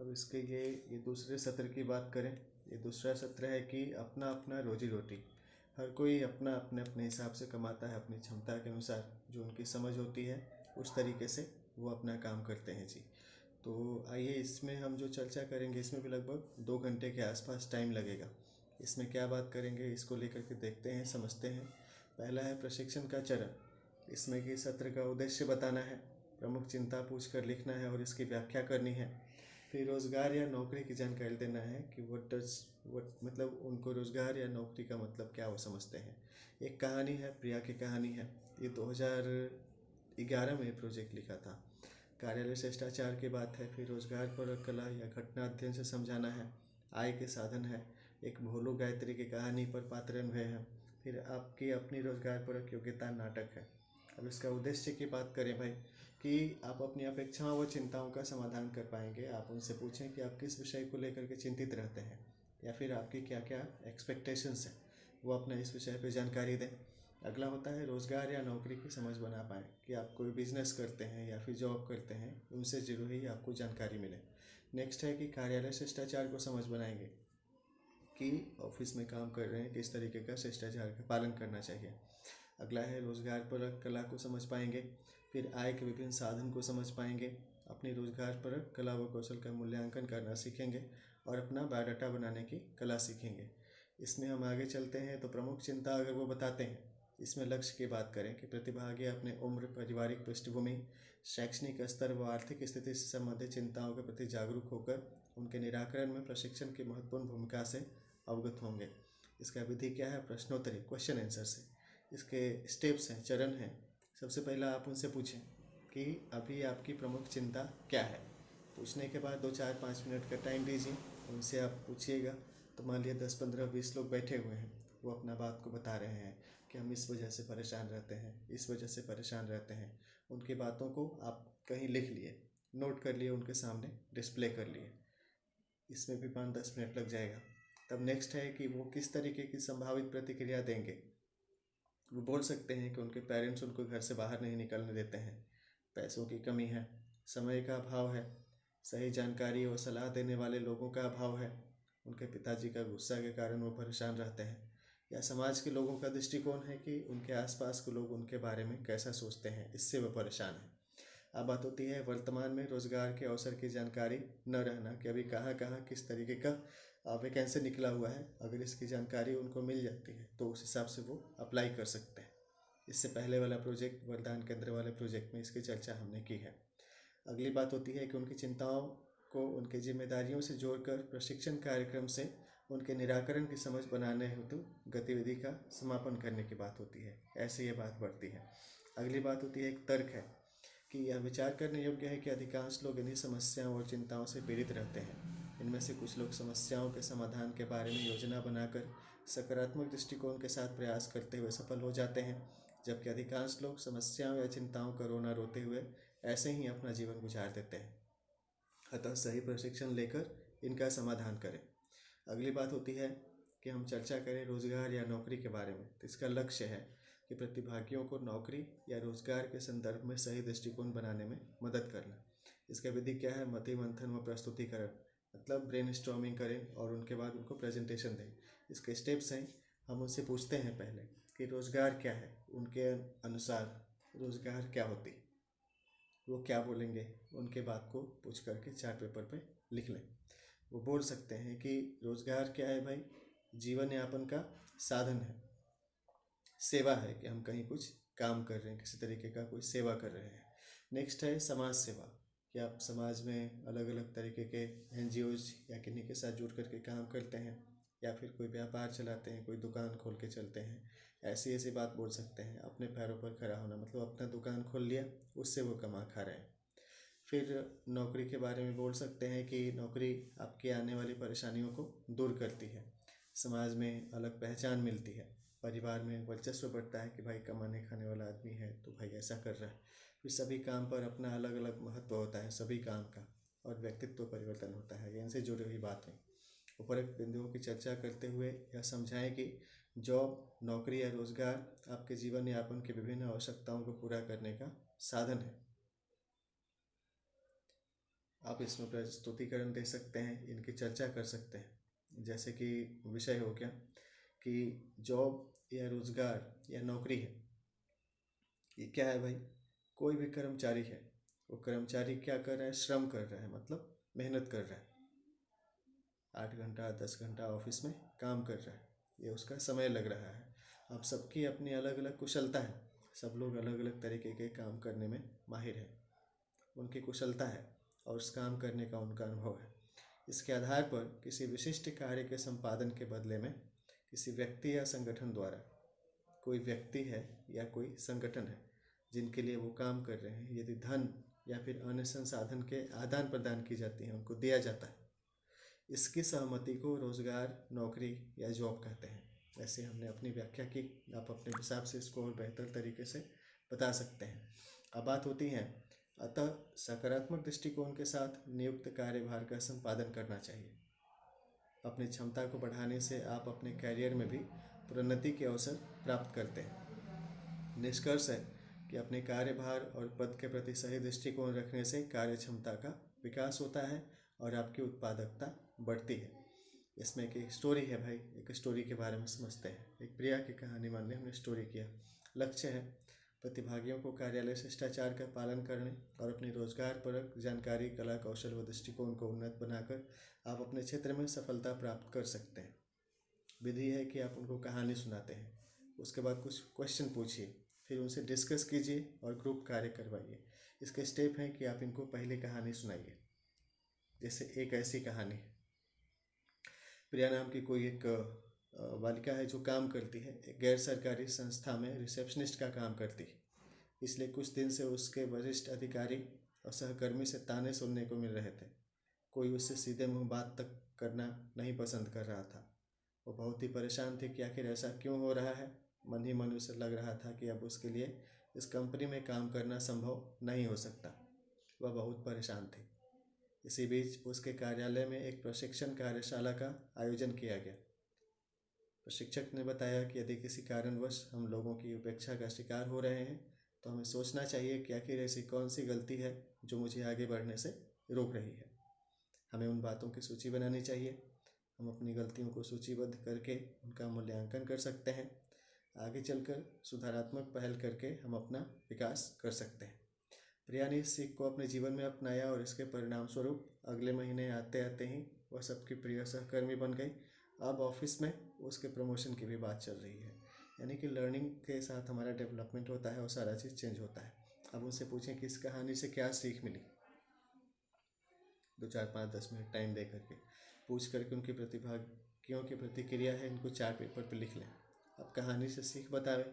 अब इसके ये दूसरे सत्र की बात करें। ये दूसरा सत्र है कि अपना अपना रोजी रोटी। हर कोई अपना अपने अपने हिसाब से कमाता है, अपनी क्षमता के अनुसार, जो उनकी समझ होती है उस तरीके से वो अपना काम करते हैं जी। तो आइए इसमें हम जो चर्चा करेंगे इसमें भी लगभग 2 घंटे के आसपास टाइम लगेगा। इसमें क्या बात करेंगे इसको लेकर के देखते हैं, समझते हैं। पहला है प्रशिक्षण का चरण। इसमें कि सत्र का उद्देश्य बताना है, प्रमुख चिंता पूछ कर लिखना है और इसकी व्याख्या करनी है। फिर रोज़गार या नौकरी की जानकारी देना है कि वट मतलब उनको रोज़गार या नौकरी का मतलब क्या वो समझते हैं। एक कहानी है, प्रिया की कहानी है। ये 2011 में प्रोजेक्ट लिखा था। कार्यालय शिष्टाचार की बात है। फिर रोजगार पर कला या घटना अध्ययन से समझाना है। आय के साधन है। एक भोलू गायत्री की कहानी पर पात्र अनुभव है। फिर आपकी अपनी रोजगार पर योग्यता नाटक है। अब इसका उद्देश्य की बात करें भाई, कि आप अपनी अपेक्षाओं व चिंताओं का समाधान कर पाएंगे। आप उनसे पूछें कि आप किस विषय को लेकर के चिंतित रहते हैं या फिर आपकी क्या क्या एक्सपेक्टेशंस हैं, वो अपना इस विषय पर जानकारी दें। अगला होता है रोज़गार या नौकरी की समझ बना पाएँ, कि आप कोई बिजनेस करते हैं या फिर जॉब करते हैं, उनसे जरूरी आपको जानकारी मिले। नेक्स्ट है कि कार्यालय शिष्टाचार को समझ बनाएंगे, कि ऑफिस में काम कर रहे हैं किस तरीके का शिष्टाचार का पालन करना चाहिए। अगला है रोज़गार पर कला को समझ पाएंगे। फिर आय के विभिन्न साधन को समझ पाएंगे। अपनी रोज़गार पर कला व कौशल का मूल्यांकन करना सीखेंगे और अपना बायोडाटा बनाने की कला सीखेंगे। इसमें हम आगे चलते हैं तो प्रमुख चिंता अगर वो बताते हैं, इसमें लक्ष्य की बात करें कि प्रतिभागी अपने उम्र, पारिवारिक पृष्ठभूमि, शैक्षणिक स्तर व आर्थिक स्थिति से संबंधित चिंताओं के प्रति जागरूक होकर उनके निराकरण में प्रशिक्षण की महत्वपूर्ण भूमिका से अवगत होंगे। इसका विधि क्या है? प्रश्नोत्तरी, क्वेश्चन आंसर से। इसके स्टेप्स हैं, चरण हैं। सबसे पहला आप उनसे पूछें कि अभी आपकी प्रमुख चिंता क्या है। पूछने के बाद 2 4 5 मिनट का टाइम दीजिए, उनसे आप पूछिएगा। तो मान लिया 10 15 20 लोग बैठे हुए हैं, वो अपना बात को बता रहे हैं कि हम इस वजह से परेशान रहते हैं, इस वजह से परेशान रहते हैं। उनकी बातों को आप कहीं लिख लिए, नोट कर लिए, उनके सामने डिस्प्ले कर लिए। इसमें भी 5 10 मिनट लग जाएगा। तब नेक्स्ट है कि वो किस तरीके की संभावित प्रतिक्रिया देंगे। वो बोल सकते हैं कि उनके पेरेंट्स उनको घर से बाहर नहीं निकलने देते हैं, पैसों की कमी है, समय का अभाव है, सही जानकारी और सलाह देने वाले लोगों का अभाव है, उनके पिताजी का गुस्सा के कारण वो परेशान रहते हैं, या समाज के लोगों का दृष्टिकोण है कि उनके आसपास के लोग उनके बारे में कैसा सोचते हैं, इससे वो परेशान है। अब बात होती है वर्तमान में रोजगार के अवसर की जानकारी न रहना, कि अभी कहाँ कहाँ किस तरीके का वैकेंसी निकला हुआ है। अगर इसकी जानकारी उनको मिल जाती है तो उस हिसाब से वो अप्लाई कर सकते हैं। इससे पहले वाला प्रोजेक्ट, वरदान केंद्र वाले प्रोजेक्ट में इसकी चर्चा हमने की है। अगली बात होती है कि उनकी चिंताओं को उनकी जिम्मेदारियों से जोड़कर प्रशिक्षण कार्यक्रम से उनके निराकरण की समझ बनाने हेतु गतिविधि का समापन करने की बात होती है। ऐसे ये बात बढ़ती है। अगली बात होती है एक तर्क है, कि यह विचार करने योग्य है कि अधिकांश लोग इन्हीं समस्याओं और चिंताओं से पीड़ित रहते हैं। इनमें से कुछ लोग समस्याओं के समाधान के बारे में योजना बनाकर सकारात्मक दृष्टिकोण के साथ प्रयास करते हुए सफल हो जाते हैं, जबकि अधिकांश लोग समस्याओं या चिंताओं का रोना रोते हुए ऐसे ही अपना जीवन गुजार देते हैं। अतः सही प्रशिक्षण लेकर इनका समाधान करें। अगली बात होती है कि हम चर्चा करें रोजगार या नौकरी के बारे में। तो इसका लक्ष्य है कि प्रतिभागियों को नौकरी या रोजगार के संदर्भ में सही दृष्टिकोण बनाने में मदद करना। इसका विधि क्या है? मति मंथन व प्रस्तुतिकरण, मतलब ब्रेन स्टॉर्मिंग करें और उनके बाद उनको प्रेजेंटेशन दें। इसके स्टेप्स हैं, हम उनसे पूछते हैं पहले कि रोजगार क्या है, उनके अनुसार रोजगार क्या होती है, वो क्या बोलेंगे, उनके बात को पूछ करके चार्ट पेपर पे लिख लें। वो बोल सकते हैं कि रोजगार क्या है भाई? जीवन यापन का साधन है, सेवा है, कि हम कहीं कुछ काम कर रहे हैं, किसी तरीके का कोई सेवा कर रहे हैं। नेक्स्ट है समाज सेवा, कि आप समाज में अलग अलग तरीके के एनजीओज या किन्हीं के साथ जुड़ करके काम करते हैं, या फिर कोई व्यापार चलाते हैं, कोई दुकान खोल के चलते हैं। ऐसी ऐसी बात बोल सकते हैं। अपने पैरों पर खड़ा होना, मतलब अपना दुकान खोल लिया, उससे वो कमा खा रहे हैं। फिर नौकरी के बारे में बोल सकते हैं कि नौकरी आपकी आने वाली परेशानियों को दूर करती है, समाज में अलग पहचान मिलती है, परिवार में वर्चस्व बढ़ता है कि भाई कमाने खाने वाला आदमी है तो भाई ऐसा कर रहा है। फिर सभी काम पर अपना अलग अलग महत्व होता है सभी काम का, और व्यक्तित्व परिवर्तन होता है। इनसे जुड़ी हुई बातें उपरोक्त बिंदुओं की चर्चा करते हुए यह समझाएं कि जॉब, नौकरी या रोजगार आपके जीवन यापन की विभिन्न आवश्यकताओं को पूरा करने का साधन है। आप इसमें प्रस्तुतिकरण दे सकते हैं, इनकी चर्चा कर सकते हैं। जैसे कि विषय हो गया कि जॉब या रोज़गार या नौकरी है, ये क्या है भाई? कोई भी कर्मचारी है, वो कर्मचारी क्या कर रहा है? श्रम कर रहा है, मतलब मेहनत कर रहा है। 8 घंटा 10 घंटा ऑफिस में काम कर रहा है, ये उसका समय लग रहा है। अब सबकी अपनी अलग अलग कुशलता है, सब लोग अलग अलग तरीके के काम करने में माहिर हैं, उनकी कुशलता है और उस काम करने का उनका अनुभव है। इसके आधार पर किसी विशिष्ट कार्य के संपादन के बदले में किसी व्यक्ति या संगठन द्वारा, कोई व्यक्ति है या कोई संगठन है जिनके लिए वो काम कर रहे हैं, यदि धन या फिर अन्य संसाधन के आदान प्रदान की जाती है, उनको दिया जाता है, इसकी सहमति को रोजगार, नौकरी या जॉब कहते हैं। ऐसे हमने अपनी व्याख्या की, आप अपने हिसाब से इसको और बेहतर तरीके से बता सकते हैं। अब बात होती है, अतः सकारात्मक दृष्टिकोण के साथ नियुक्त कार्यभार का संपादन करना चाहिए। अपनी क्षमता को बढ़ाने से आप अपने कैरियर में भी प्रोन्नति के अवसर प्राप्त करते हैं। निष्कर्ष है कि अपने कार्यभार और पद के प्रति सही दृष्टिकोण रखने से कार्य क्षमता का विकास होता है और आपकी उत्पादकता बढ़ती है। इसमें एक स्टोरी है भाई, एक स्टोरी के बारे में समझते हैं। एक प्रिया की कहानी मान ली, हमने स्टोरी किया। लक्ष्य है प्रतिभागियों को कार्यालय शिष्टाचार का पालन करने और अपनी रोजगार परक जानकारी, कला, कौशल व दृष्टिकोण को उन्नत बनाकर आप अपने क्षेत्र में सफलता प्राप्त कर सकते हैं। विधि है कि आप उनको कहानी सुनाते हैं, उसके बाद कुछ क्वेश्चन पूछिए, फिर उनसे डिस्कस कीजिए और ग्रुप कार्य करवाइए। इसके स्टेप हैं कि आप इनको पहले कहानी सुनाइए। जैसे एक ऐसी कहानी है, प्रिया नाम की कोई एक बालिका है जो काम करती है, एक गैर सरकारी संस्था में रिसेप्शनिस्ट का काम करती है। इसलिए कुछ दिन से उसके वरिष्ठ अधिकारी और सहकर्मी से ताने सुनने को मिल रहे थे। कोई उससे सीधे मुंह बात तक करना नहीं पसंद कर रहा था। वो बहुत ही परेशान थी कि आखिर ऐसा क्यों हो रहा है। मन ही मन उसे लग रहा था कि अब उसके लिए इस कंपनी में काम करना संभव नहीं हो सकता। वह बहुत परेशान थी। इसी बीच उसके कार्यालय में एक प्रशिक्षण कार्यशाला का आयोजन किया गया। प्रशिक्षक ने बताया कि यदि किसी कारणवश हम लोगों की उपेक्षा का शिकार हो रहे हैं तो हमें सोचना चाहिए कि आखिर ऐसी कौन सी गलती है जो मुझे आगे बढ़ने से रोक रही है। हमें उन बातों की सूची बनानी चाहिए। हम अपनी गलतियों को सूचीबद्ध करके उनका मूल्यांकन कर सकते हैं। आगे चलकर सुधारात्मक पहल करके हम अपना विकास कर सकते हैं। प्रिया ने इस सीख को अपने जीवन में अपनाया और इसके परिणाम स्वरूप अगले महीने आते आते ही वह सबकी प्रिय सहकर्मी बन गई। अब ऑफिस में उसके प्रमोशन की भी बात चल रही है। यानी कि लर्निंग के साथ हमारा डेवलपमेंट होता है और सारा चीज़ चेंज होता है। अब उनसे पूछें कि इस कहानी से क्या सीख मिली। 2 4 5 10 मिनट टाइम दे करके पूछ करके उनकी प्रतिभागियों की प्रतिक्रिया है, इनको चार्ट पेपर पर लिख लें। अब कहानी से सीख बतावें।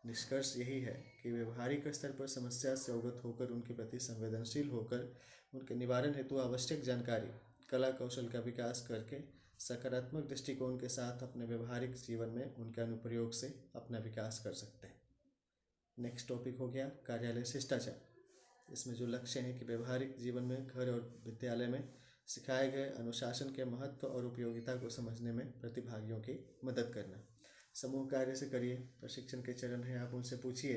निष्कर्ष यही है कि व्यवहारिक स्तर पर समस्या से अवगत होकर उनके प्रति संवेदनशील होकर उनके निवारण हेतु आवश्यक जानकारी, कला, कौशल का विकास करके सकारात्मक दृष्टिकोण के साथ अपने व्यवहारिक जीवन में उनके अनुप्रयोग से अपना विकास कर सकते हैं। नेक्स्ट टॉपिक हो गया कार्यालय शिष्टाचार। इसमें जो लक्ष्य है कि व्यवहारिक जीवन में, घर और विद्यालय में सिखाए गए अनुशासन के महत्व और उपयोगिता को समझने में प्रतिभागियों की मदद करना। समूह कार्य से करिए। प्रशिक्षण के चरण है, आप उनसे पूछिए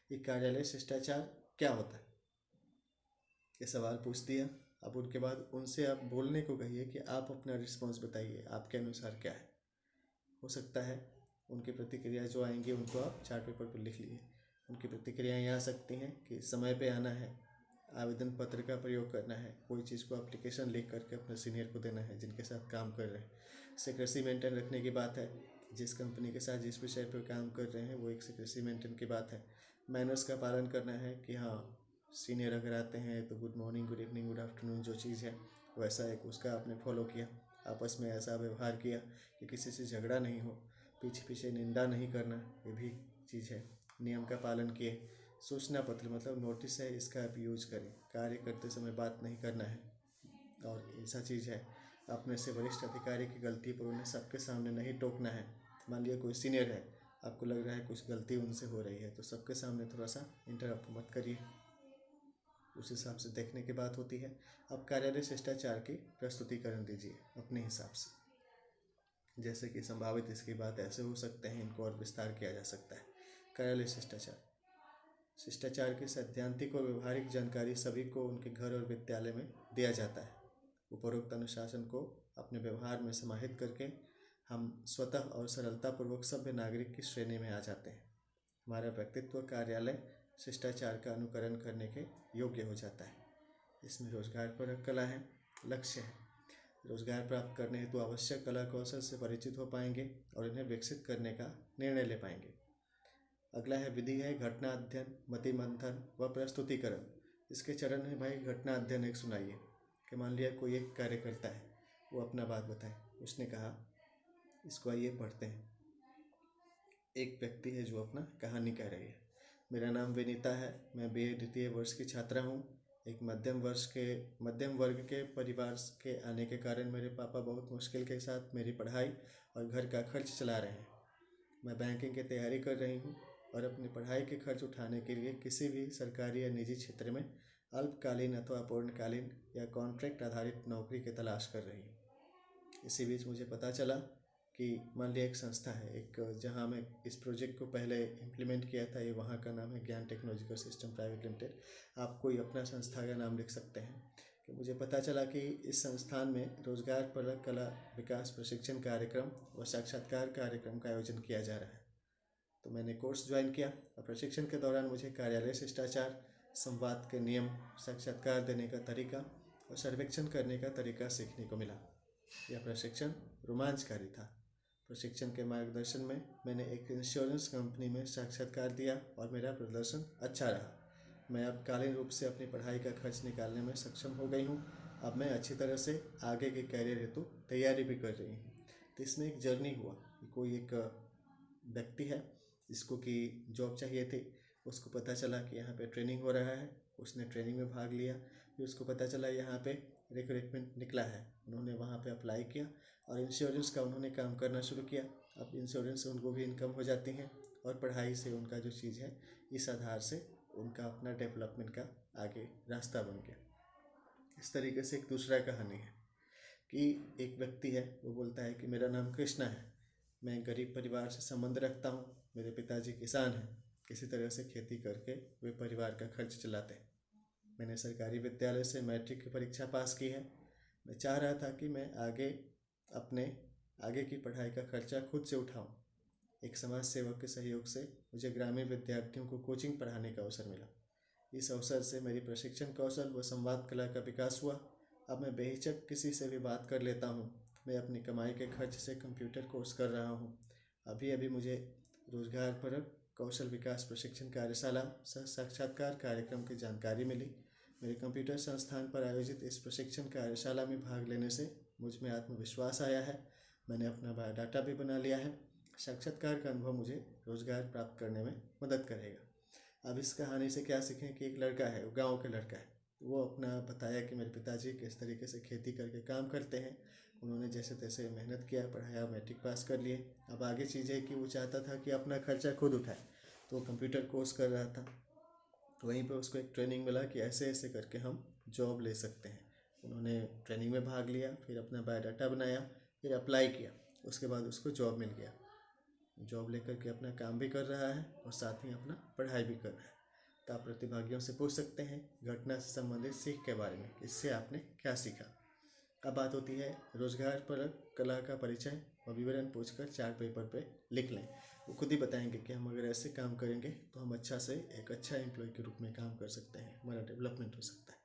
कि कार्यालय शिष्टाचार क्या होता है। ये सवाल पूछ दिया। अब उनके बाद उनसे आप बोलने को कहिए कि आप अपना रिस्पॉन्स बताइए, आपके अनुसार क्या है। हो सकता है उनकी प्रतिक्रिया जो आएंगी उनको आप चार्ट पेपर पर लिख लीजिए। उनकी प्रतिक्रियाएँ आ सकती हैं कि समय पे आना है, आवेदन पत्र का प्रयोग करना है, कोई चीज़ को एप्लीकेशन लिख करके अपने सीनियर को देना है जिनके साथ काम कर रहे हैं। सीक्रेसी मेंटेन रखने की बात है। जिस कंपनी के साथ जिस विषय पर काम कर रहे हैं वो एक सीक्रेसी मेंटेन की बात है। मैनर्स का पालन करना है कि हाँ, सीनियर अगर आते हैं तो good morning, good evening, good afternoon जो चीज़ है वैसा एक उसका आपने फॉलो किया। आपस में ऐसा व्यवहार किया कि किसी से झगड़ा नहीं हो। पीछे पीछे निंदा नहीं करना, ये भी चीज़ है। नियम का पालन किए। सूचना पत्र मतलब नोटिस है, इसका आप यूज करें। कार्य करते समय बात नहीं करना है। और ऐसा चीज़ है, अपने से वरिष्ठ अधिकारी की गलती पर उन्हें सबके सामने नहीं टोकना है। मान लिया कोई सीनियर है, आपको लग रहा है कुछ गलती उनसे हो रही है तो सबके सामने थोड़ा सा इंटरप्ट मत करिए। उस हिसाब से देखने की बात होती है। अब कार्यालय शिष्टाचार की प्रस्तुतिकरण दीजिए अपने हिसाब से। जैसे कि संभावित इसकी बात ऐसे हो सकते हैं, इनको और विस्तार किया जा सकता है। कार्यालय शिष्टाचार शिष्टाचार की सैद्धांतिक और व्यवहारिक जानकारी सभी को उनके घर और विद्यालय में दिया जाता है। उपरोक्त अनुशासन को अपने व्यवहार में समाहित करके हम स्वतः और सरलतापूर्वक सभ्य नागरिक की श्रेणी में आ जाते हैं। हमारा व्यक्तित्व कार्यालय शिष्टाचार का अनुकरण करने के योग्य हो जाता है। इसमें रोजगारपरक कला है, लक्ष्य है। रोजगार प्राप्त करने हेतु आवश्यक कला कौशल से परिचित हो पाएंगे और इन्हें विकसित करने का निर्णय ले पाएंगे। अगला है विधि है घटना अध्ययन, मति मंथन व प्रस्तुतिकरण। इसके चरण है भाई घटना अध्ययन एक सुनाइए कि मान लिया कोई एक कार्य करता है, वो अपना बात बताए। उसने कहा, इसको आइए पढ़ते हैं। एक व्यक्ति है जो अपना कहानी कह रही है। मेरा नाम विनीता है, मैं बीए द्वितीय वर्ष की छात्रा हूँ। एक मध्यम वर्ग के परिवार के आने के कारण मेरे पापा बहुत मुश्किल के साथ मेरी पढ़ाई और घर का खर्च चला रहे हैं। मैं बैंकिंग की तैयारी कर रही हूँ और अपनी पढ़ाई के खर्च उठाने के लिए किसी भी सरकारी या निजी क्षेत्र में अल्पकालीन अथवा पूर्णकालीन या कॉन्ट्रैक्ट आधारित नौकरी की तलाश कर रही हूँ। इसी बीच मुझे पता चला कि मान लिया एक संस्था है, एक जहाँ मैं इस प्रोजेक्ट को पहले इम्प्लीमेंट किया था, ये वहाँ का नाम है ज्ञान टेक्नोलॉजिकल सिस्टम प्राइवेट लिमिटेड। आप कोई अपना संस्था का नाम लिख सकते हैं। कि मुझे पता चला कि इस संस्थान में रोजगारपरक कला विकास प्रशिक्षण कार्यक्रम व साक्षात्कार कार्यक्रम का आयोजन किया जा रहा है। तो मैंने कोर्स ज्वाइन किया और प्रशिक्षण के दौरान मुझे कार्यालय शिष्टाचार, संवाद के नियम, साक्षात्कार देने का तरीका और सर्वेक्षण करने का तरीका सीखने को मिला। यह प्रशिक्षण रोमांचकारी था। प्रशिक्षण के मार्गदर्शन में मैंने एक इंश्योरेंस कंपनी में साक्षात्कार दिया और मेरा प्रदर्शन अच्छा रहा। मैं अब कालीन रूप से अपनी पढ़ाई का खर्च निकालने में सक्षम हो गई हूँ। अब मैं अच्छी तरह से आगे के कैरियर हेतु तैयारी भी कर रही हूँ। तो इसमें एक जर्नी हुआ। कोई एक व्यक्ति है जिसको कि जॉब चाहिए थी, उसको पता चला कि यहाँ पे ट्रेनिंग हो रहा है। उसने ट्रेनिंग में भाग लिया। फिर उसको पता चला यहाँ पे रिक्रूटमेंट निकला है। उन्होंने वहाँ पे अप्लाई किया और इंश्योरेंस का उन्होंने काम करना शुरू किया। अब इंश्योरेंस से उनको भी इनकम हो जाती है और पढ़ाई से उनका जो चीज़ है, इस आधार से उनका अपना डेवलपमेंट का आगे रास्ता बन गया। इस तरीके से एक दूसरा कहानी है कि एक व्यक्ति है, वो बोलता है कि मेरा नाम कृष्णा है, मैं गरीब परिवार से संबंध रखता हूँ। मेरे पिताजी किसान हैं, किसी तरह से खेती करके वे परिवार का खर्च चलाते हैं। मैंने सरकारी विद्यालय से मैट्रिक की परीक्षा पास की है। मैं चाह रहा था कि मैं अपने आगे की पढ़ाई का खर्चा खुद से उठाऊं। एक समाज सेवक के सहयोग से मुझे ग्रामीण विद्यार्थियों को कोचिंग पढ़ाने का अवसर मिला। इस अवसर से मेरी प्रशिक्षण कौशल व संवाद कला का विकास हुआ। अब मैं बेहिचक किसी से भी बात कर लेता हूँ। मैं अपनी कमाई के खर्च से कंप्यूटर कोर्स कर रहा हूँ। अभी अभी मुझे रोजगारपरक कौशल विकास प्रशिक्षण कार्यशाला सह साक्षात्कार कार्यक्रम की जानकारी मिली। मेरे कंप्यूटर संस्थान पर आयोजित इस प्रशिक्षण कार्यशाला में भाग लेने से मुझ में आत्मविश्वास आया है। मैंने अपना बायोडाटा भी बना लिया है। साक्षात्कार का अनुभव मुझे रोजगार प्राप्त करने में मदद करेगा। अब इस कहानी से क्या सीखें कि एक लड़का है, वो गाँव का लड़का है, वो अपना बताया कि मेरे पिताजी किस तरीके से खेती करके काम करते हैं। उन्होंने जैसे तैसे मेहनत किया, पढ़ाया, मैट्रिक पास कर लिए। अब आगे चीज़ है कि वो चाहता था कि अपना खर्चा खुद उठाए, तो वो कंप्यूटर कोर्स कर रहा था। वहीं पर उसको एक ट्रेनिंग मिला कि ऐसे ऐसे करके हम जॉब ले सकते हैं। उन्होंने ट्रेनिंग में भाग लिया, फिर अपना बायोडाटा बनाया, फिर अप्लाई किया। उसके बाद उसको जॉब मिल गया। जॉब लेकर के अपना काम भी कर रहा है और साथ ही अपना पढ़ाई भी कर रहा है। तो आप प्रतिभागियों से पूछ सकते हैं घटना से संबंधित सीख के बारे में, इससे आपने क्या सीखा। अब बात होती है रोजगारपरक कला का परिचय और विवरण पूछकर चार्ट पेपर पे लिख लें। वो खुद ही बताएंगे कि हम अगर ऐसे काम करेंगे तो हम एक अच्छा एम्प्लॉय के रूप में काम कर सकते हैं, हमारा डेवलपमेंट हो सकता है।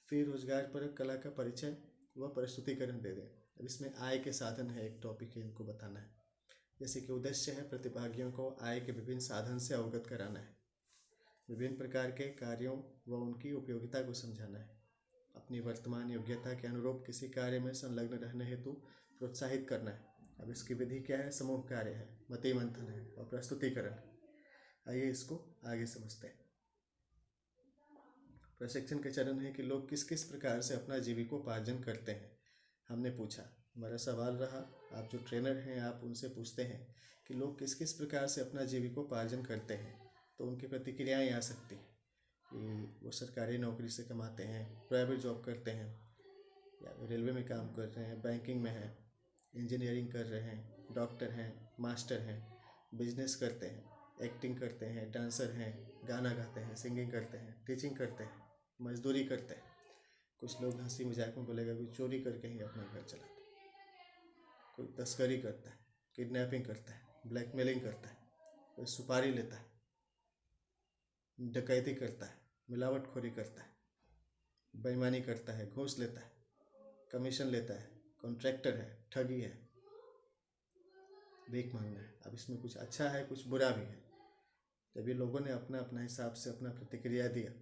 फिर रोजगारपरक कला का परिचय व प्रस्तुतिकरण दे दें। अब इसमें आय के साधन है, एक टॉपिक है, इनको बताना है। जैसे कि उद्देश्य है प्रतिभागियों को आय के विभिन्न साधन से अवगत कराना है, विभिन्न प्रकार के कार्यों व उनकी उपयोगिता को समझाना है, अपनी वर्तमान योग्यता के अनुरूप किसी कार्य में संलग्न रहने हेतु प्रोत्साहित करना है। अब इसकी विधि क्या है? समूह कार्य है, मति मंथन है और प्रस्तुतिकरण। आइए इसको आगे समझते हैं। प्रशिक्षण के चरण है कि लोग किस किस प्रकार से अपना जीविकोपार्जन करते हैं। हमने पूछा, हमारा सवाल रहा, आप जो ट्रेनर हैं आप उनसे पूछते हैं कि लोग किस किस प्रकार से अपना जीविकोपार्जन करते हैं, तो उनकी प्रतिक्रियाएँ आ सकती हैं कि वो सरकारी नौकरी से कमाते हैं, प्राइवेट जॉब करते हैं, या रेलवे में काम कर रहे हैं, बैंकिंग में हैं, इंजीनियरिंग कर रहे हैं, डॉक्टर हैं, मास्टर हैं, बिजनेस करते हैं, एक्टिंग करते हैं, डांसर हैं, गाना गाते हैं, सिंगिंग करते हैं, टीचिंग करते हैं, मजदूरी करते हैं। कुछ लोग हंसी मजाक में बोलेगा कोई चोरी करके ही अपना घर चलाता है, कोई तस्करी करता है, किडनैपिंग करता है, ब्लैकमेलिंग करता है, कोई सुपारी लेता है, डकैती करता है, मिलावटखोरी करता है, बेईमानी करता है, घूस लेता है, कमीशन लेता है, कॉन्ट्रैक्टर है, ठगी है, भीख मांगना है। अब इसमें कुछ अच्छा है, कुछ बुरा भी है। जब ये लोगों ने अपना अपना हिसाब से अपना प्रतिक्रिया दिया,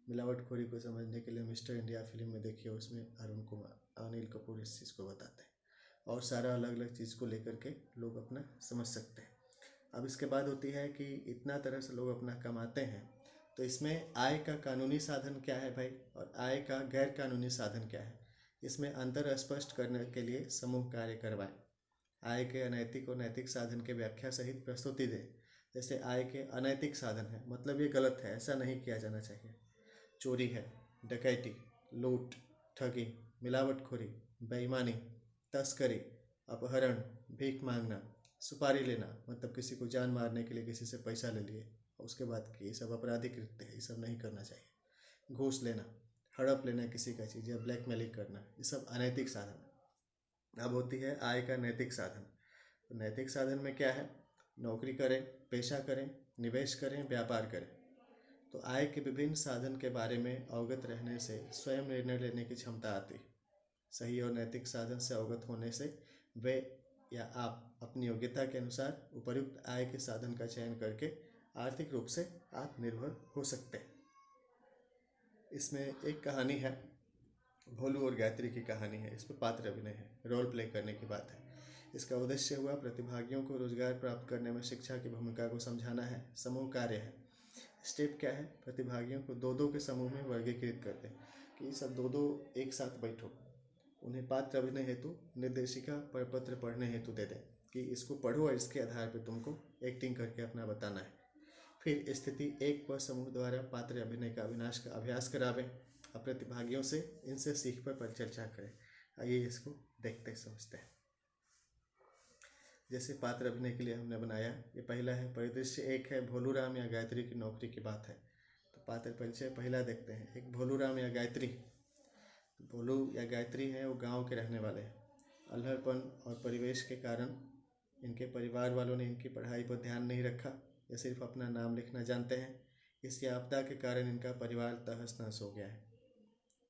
मिलावटखोरी को समझने के लिए मिस्टर इंडिया फिल्म में देखिए, उसमें अनिल कपूर इस चीज़ को बताते हैं, और सारा अलग अलग चीज़ को लेकर के लोग अपना समझ सकते हैं। अब इसके बाद होती है कि इतना तरह से लोग अपना कमाते हैं, तो इसमें आय का कानूनी साधन क्या है भाई, और आय का गैर कानूनी साधन क्या है, इसमें अंतर स्पष्ट करने के लिए समूह कार्य करवाएं। आय के अनैतिक और नैतिक साधन के व्याख्या सहित प्रस्तुति दें। जैसे आय के अनैतिक साधन है, मतलब ये गलत है, ऐसा नहीं किया जाना चाहिए। चोरी है, डकैती, लूट, ठगी, मिलावटखोरी, बेईमानी, तस्करी, अपहरण, भीख मांगना, सुपारी लेना, मतलब किसी को जान मारने के लिए किसी से पैसा ले लिए और उसके बाद कि ये सब आपराधिक कृत्य है, ये सब नहीं करना चाहिए। घूस लेना, हड़प लेना किसी का चीज़, या ब्लैकमेलिंग करना, ये सब अनैतिक साधन है। अब होती है आय का नैतिक साधन। तो नैतिक साधन में क्या है, नौकरी करें, पेशा करें, निवेश करें, व्यापार करें। तो आय के विभिन्न साधन के बारे में अवगत रहने से स्वयं निर्णय लेने की क्षमता आती। सही और नैतिक साधन से अवगत होने से वे या आप अपनी योग्यता के अनुसार उपयुक्त आय के साधन का चयन करके आर्थिक रूप से आत्मनिर्भर हो सकते हैं। इसमें एक कहानी है, भोलू और गायत्री की कहानी है। इस पर पात्र अभिनय है, रोल प्ले करने की बात है। इसका उद्देश्य हुआ प्रतिभागियों को रोजगार प्राप्त करने में शिक्षा की भूमिका को समझाना है। समूह कार्य है। स्टेप क्या है, प्रतिभागियों को दो दो के समूह में वर्गीकृत करते हैं कि सब दो दो एक साथ बैठो। उन्हें पात्र अभिनय हेतु निर्देशिका प्रपत्र पढ़ने हेतु दे दें कि इसको पढ़ो और इसके आधार पर तुमको एक्टिंग करके अपना बताना है। फिर स्थिति एक पर समूह द्वारा पात्र अभिनय का अभ्यास करावें। अब प्रतिभागियों से इनसे सीख पर परिचर्चा करें। आइए इसको देखते समझते हैं। जैसे पात्र अभिनय के लिए हमने बनाया, ये पहला है। परिदृश्य एक है, भोलू राम या गायत्री की नौकरी की बात है। तो पात्र परिचय पहला देखते हैं। एक भोलू राम या गायत्री। भोलू या गायत्री हैं, वो गांव के रहने वाले हैं। अल्हड़पन और परिवेश के कारण इनके परिवार वालों ने इनकी पढ़ाई पर ध्यान नहीं रखा, ये सिर्फ अपना नाम लिखना जानते हैं। इस आपदा के कारण इनका परिवार तहस नहस हो गया है।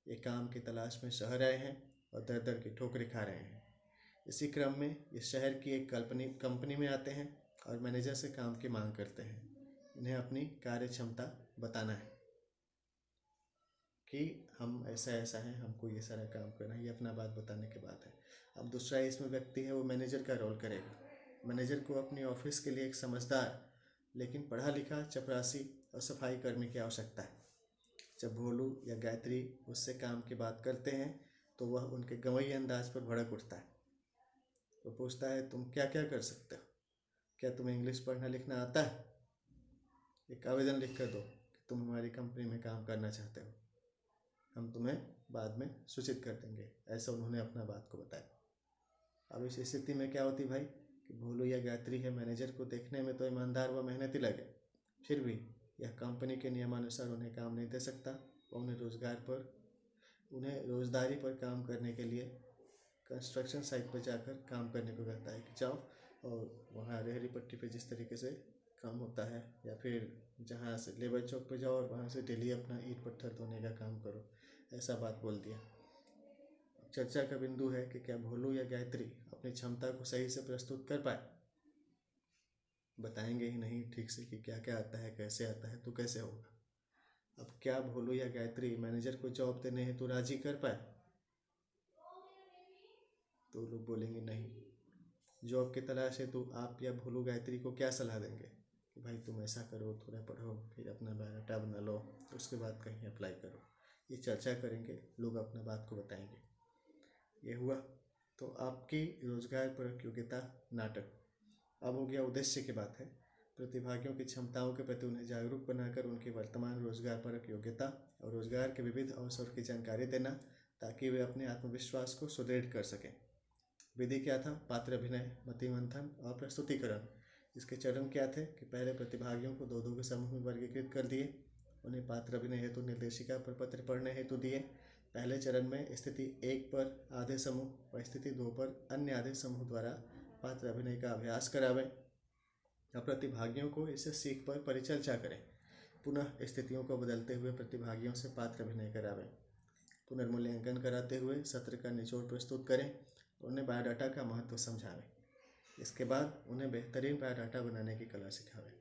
ये काम की तलाश में शहर आए हैं और दर दर की ठोकरें खा रहे हैं। इसी क्रम में ये शहर की एक काल्पनिक कंपनी में आते हैं और मैनेजर से काम की मांग करते हैं। इन्हें अपनी कार्य क्षमता बताना है कि हम ऐसा ऐसा हैं, हमको ये सारा काम करना है, ये अपना बात बताने की बात है। अब दूसरा इसमें व्यक्ति है, वो मैनेजर का रोल करेगा। मैनेजर को अपनी ऑफिस के लिए एक समझदार लेकिन पढ़ा लिखा चपरासी और सफाई कर्मी की आवश्यकता है। जब भोलू या गायत्री उससे काम की बात करते हैं तो वह उनके गंवई अंदाज पर भड़क उठता है। वो पूछता है, तुम क्या क्या कर सकते हो? क्या तुम्हें इंग्लिश पढ़ना लिखना आता है? एक आवेदन लिख कर दो कि तुम हमारी कंपनी में काम करना चाहते हो, हम तुम्हें बाद में सूचित कर देंगे। ऐसा उन्होंने अपना बात को बताया। अब इस स्थिति में क्या होती भाई कि भोलू या गायत्री है, मैनेजर को देखने में तो ईमानदार व मेहनती लगे, फिर भी यह कंपनी के नियमानुसार उन्हें काम नहीं दे सकता। और उन्हें रोजगारी पर काम करने के लिए कंस्ट्रक्शन साइट पर जाकर काम करने को कहता है कि जाओ और वहाँ रेहड़ी पट्टी पे जिस तरीके से काम होता है, या फिर जहाँ से लेबर चौक पे जाओ और वहाँ से डेली अपना ईंट पत्थर धोने का काम करो, ऐसा बात बोल दिया। चर्चा का बिंदु है कि क्या भोलू या गायत्री अपनी क्षमता को सही से प्रस्तुत कर पाए। बताएंगे ही नहीं ठीक से कि क्या क्या आता है, कैसे आता है, तो कैसे होगा। अब क्या भोलू या गायत्री मैनेजर को जॉब देने हेतु राजी कर पाए? तो लोग बोलेंगे नहीं। जॉब की तलाश हेतु आप या भोलू गायत्री को क्या सलाह देंगे कि भाई तुम ऐसा करो, थोड़ा पढ़ो, फिर अपना बायोडाटा बना लो, उसके बाद कहीं अप्लाई करो। ये चर्चा करेंगे, लोग अपना बात को बताएंगे। ये हुआ तो आपकी रोजगार परक योग्यता नाटक। अब हो गया उद्देश्य की बात है। प्रतिभागियों की क्षमताओं के प्रति उन्हें जागरूक बनाकर उनकी वर्तमान रोजगार परक योग्यता और रोजगार के विविध अवसर की जानकारी देना, ताकि वे अपने आत्मविश्वास को सुदृढ़ कर सकें। विधि क्या था? पात्र अभिनय, मति मंथन और प्रस्तुतिकरण। इसके चरण क्या थे कि पहले प्रतिभागियों को दो दो के समूह में वर्गीकृत कर दिए, उन्हें पात्र अभिनय हेतु निर्देशिका पर पत्र पढ़ने हेतु दिए। पहले चरण में स्थिति 1 पर आधे समूह और स्थिति 2 पर अन्य आधे समूह द्वारा पात्र अभिनय का अभ्यास करावें और प्रतिभागियों को इसे सीख पर परिचर्चा करें। पुनः स्थितियों को बदलते हुए प्रतिभागियों से पात्र अभिनय करावें। पुनर्मूल्यांकन कराते हुए सत्र का निचोड़ प्रस्तुत करें, उन्हें बायोडाटा का महत्व समझावें। इसके बाद उन्हें बेहतरीन बायोडाटा बनाने की कला सिखावें।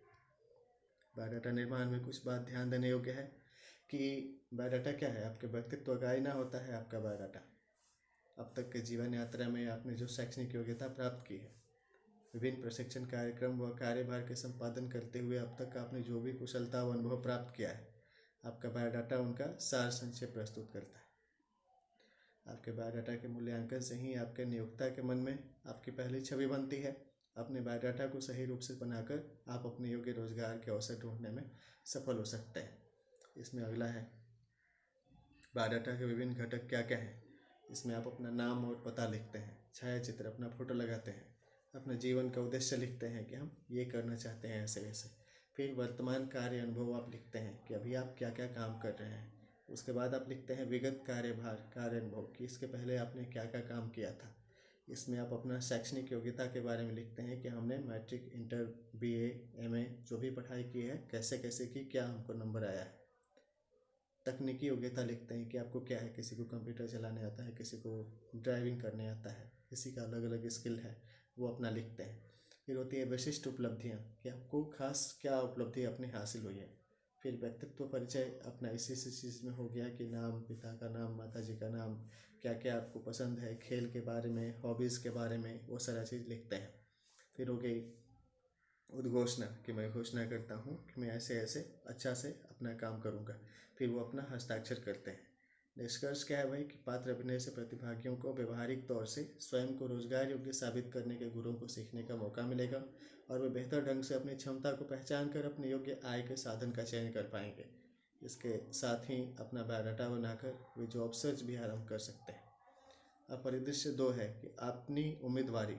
बायोडाटा निर्माण में कुछ बात ध्यान देने योग्य है कि बायोडाटा क्या है। आपके व्यक्तित्व का आईना होता है आपका बायोडाटा। अब तक के जीवन यात्रा में आपने जो शैक्षणिक योग्यता प्राप्त की है, विभिन्न प्रशिक्षण कार्यक्रम व कार्यभार के संपादन करते हुए अब तक आपने जो भी कुशलता व अनुभव प्राप्त किया है, आपका बायोडाटा उनका सार संक्षेप प्रस्तुत करता है। आपके बायोडाटा के मूल्यांकन से ही आपके नियोक्ता के मन में आपकी पहली छवि बनती है। अपने बायोडाटा को सही रूप से बनाकर आप अपने योग्य रोजगार के अवसर ढूंढने में सफल हो सकते हैं। इसमें अगला है बायोडाटा के विभिन्न घटक क्या क्या हैं। इसमें आप अपना नाम और पता लिखते हैं, छायाचित्र, अपना फोटो लगाते हैं, अपने जीवन का उद्देश्य लिखते हैं कि हम ये करना चाहते हैं ऐसे ऐसे। फिर वर्तमान कार्य अनुभव आप लिखते हैं कि अभी आप क्या क्या काम कर रहे हैं। उसके बाद आप लिखते हैं विगत कार्यभार, कार्य अनुभव कि इसके पहले आपने क्या क्या काम किया था। इसमें आप अपना शैक्षणिक योग्यता के बारे में लिखते हैं कि हमने मैट्रिक, इंटर, BA, MA जो भी पढ़ाई की है कैसे कैसे की, क्या हमको नंबर आया है। तकनीकी योग्यता लिखते हैं कि आपको क्या है, किसी को कंप्यूटर चलाने आता है, किसी को ड्राइविंग करने आता है, किसी का अलग अलग स्किल है, वो अपना लिखते हैं। फिर होती है विशिष्ट उपलब्धियाँ कि आपको खास क्या उपलब्धि अपनी हासिल हुई है। फिर व्यक्तित्व परिचय अपना इसी चीज़ में हो गया कि नाम, पिता का नाम, माता जी का नाम, क्या क्या आपको पसंद है, खेल के बारे में, हॉबीज़ के बारे में, वो सारा चीज़ लिखते हैं। फिर हो गई उद्घोषणा कि मैं घोषणा करता हूँ कि मैं ऐसे ऐसे अच्छा से अपना काम करूँगा। फिर वो अपना हस्ताक्षर करते हैं। निष्कर्ष क्या है भाई कि पात्र अभिनय से प्रतिभागियों को व्यवहारिक तौर से स्वयं को रोजगार योग्य साबित करने के गुणों को सीखने का मौका मिलेगा और वे बेहतर ढंग से अपनी क्षमता को पहचान कर अपने योग्य आय के साधन का चयन कर पाएंगे। इसके साथ ही अपना बायोडाटा बनाकर वे जॉब सर्च भी आरंभ कर सकते हैं। अब परिदृश्य 2 है कि अपनी उम्मीदवारी।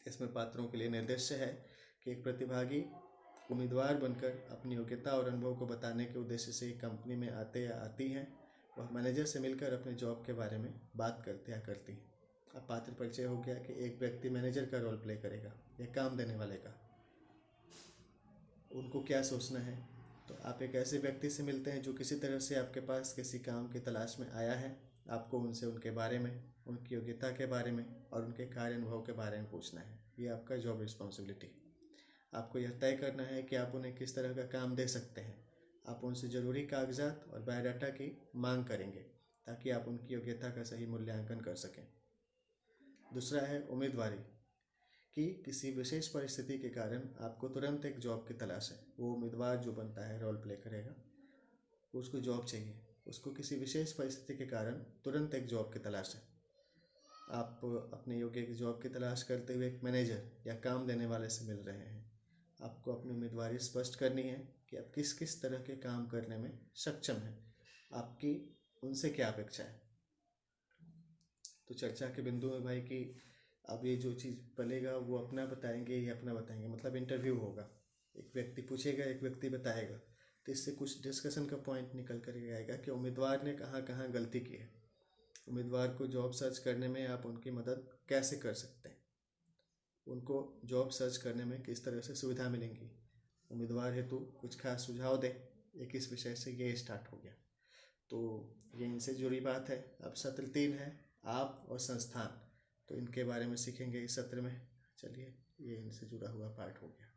इसमें पात्रों के लिए निर्देश्य है कि एक प्रतिभागी उम्मीदवार बनकर अपनी योग्यता और अनुभव को बताने के उद्देश्य से एक कंपनी में आते या आती हैं, वह मैनेजर से मिलकर अपने जॉब के बारे में बात करते या करती हैं। अब पात्र परिचय हो गया कि एक व्यक्ति मैनेजर का रोल प्ले करेगा या काम देने वाले का। उनको क्या सोचना है, तो आप एक ऐसे व्यक्ति से मिलते हैं जो किसी तरह से आपके पास किसी काम की तलाश में आया है। आपको उनसे उनके बारे में, उनकी योग्यता के बारे में और उनके कार्य अनुभव के बारे में पूछना है। ये आपका जॉब रिस्पॉन्सिबिलिटी। आपको यह तय करना है कि आप उन्हें किस तरह का काम दे सकते हैं। आप उनसे ज़रूरी कागजात और बायोडाटा की मांग करेंगे ताकि आप उनकी योग्यता का सही मूल्यांकन कर सकें। दूसरा है उम्मीदवारी कि किसी विशेष परिस्थिति के कारण आपको तुरंत एक जॉब की तलाश है। वो उम्मीदवार जो बनता है, रोल प्ले करेगा, उसको जॉब चाहिए, उसको किसी विशेष परिस्थिति के कारण तुरंत एक जॉब की तलाश है। आप अपने योग्य की जॉब की तलाश करते हुए एक मैनेजर या काम देने वाले से मिल रहे हैं। आपको अपनी उम्मीदवारी स्पष्ट करनी है कि आप किस किस तरह के काम करने में सक्षम हैं, आपकी उनसे क्या अपेक्षा है। तो चर्चा के बिंदु में भाई कि अब ये जो चीज़ पलेगा वो अपना बताएंगे या अपना बताएंगे, मतलब इंटरव्यू होगा। एक व्यक्ति पूछेगा, एक व्यक्ति बताएगा, तो इससे कुछ डिस्कशन का पॉइंट निकल कर आएगा कि उम्मीदवार ने कहाँ कहाँ गलती की है। उम्मीदवार को जॉब सर्च करने में आप उनकी मदद कैसे कर सकते हैं, उनको जॉब सर्च करने में किस तरह से सुविधा मिलेंगी, उम्मीदवार हेतु कुछ खास सुझाव दें। एक इस विषय से ये स्टार्ट हो गया। तो ये इनसे जुड़ी बात है। अब सत्र 3 है आप और संस्थान, तो इनके बारे में सीखेंगे इस सत्र में। चलिए, ये इनसे जुड़ा हुआ पार्ट हो गया।